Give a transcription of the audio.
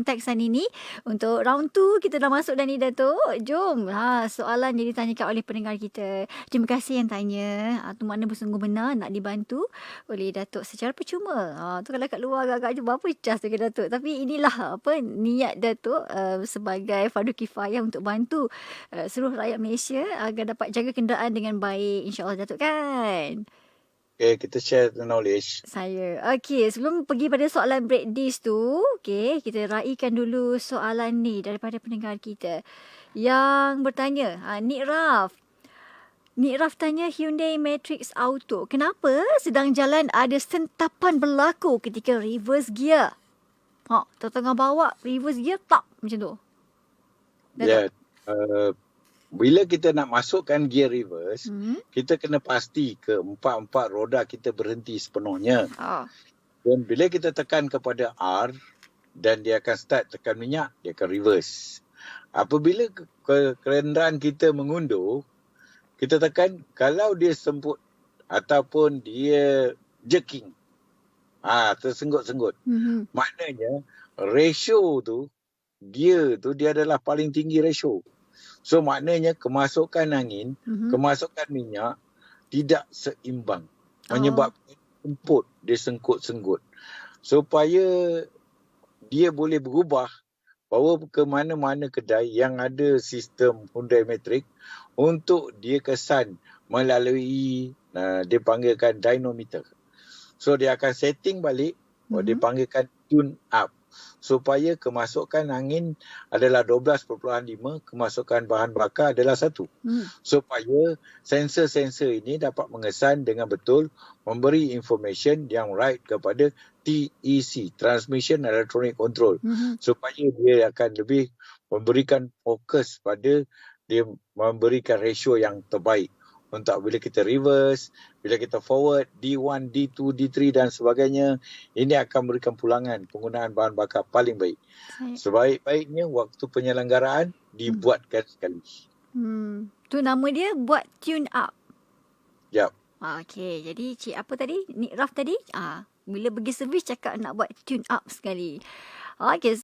Teksan ini untuk round 2 kita dah masuk dah ni Datuk. Jom. Soalan yang ditanyakan oleh pendengar kita. Terima kasih yang tanya. Tu makna bersungguh benar nak dibantu oleh Datuk secara percuma. Tu kalau kat luar agak-agak je berapa cas dekat Datuk. Tapi inilah apa niat Datuk sebagai fardu kifayah untuk bantu seluruh rakyat Malaysia agar dapat jaga kenderaan dengan baik. InsyaAllah Datuk kan? Okay, kita share the knowledge. Okey, sebelum pergi pada soalan break dish tu, okey, kita raikan dulu soalan ni daripada pendengar kita yang bertanya, Nik Raf. Nik Raf tanya Hyundai Matrix Auto, kenapa sedang jalan ada sentapan berlaku ketika reverse gear? Tengah bawa reverse gear tak macam tu. Ya, bila kita nak masukkan gear reverse, kita kena pasti keempat-empat roda kita berhenti sepenuhnya. Dan bila kita tekan kepada R dan dia akan start tekan minyak, dia akan reverse. Apabila kenderaan kita mengundur, kita tekan, kalau dia semput ataupun dia jerking, tersenggut-senggut. Maknanya ratio tu, gear tu dia adalah paling tinggi ratio. So maknanya kemasukan angin, kemasukan minyak tidak seimbang. Menyebabkan semput, dia senggut-senggut. Supaya dia boleh berubah, bawa ke mana-mana kedai yang ada sistem Hyundai Matrix untuk dia kesan melalui, dia panggilkan dynometer. So dia akan setting balik, dia panggilkan tune up. Supaya kemasukan angin adalah 12.5, kemasukan bahan bakar adalah 1. Supaya sensor-sensor ini dapat mengesan dengan betul, memberi information yang right kepada TEC, Transmission Electronic Control. Supaya dia akan lebih memberikan fokus pada dia memberikan ratio yang terbaik. Untuk bila kita reverse, bila kita forward, D1, D2, D3 dan sebagainya, ini akan memberikan pulangan penggunaan bahan bakar paling baik. Sebaik-baiknya waktu penyelenggaraan dibuatkan sekali. Tu nama dia buat tune up. Yap. Okey, jadi cik apa tadi? Nik Raf tadi? Bila pergi servis cakap nak buat tune up sekali. Okey.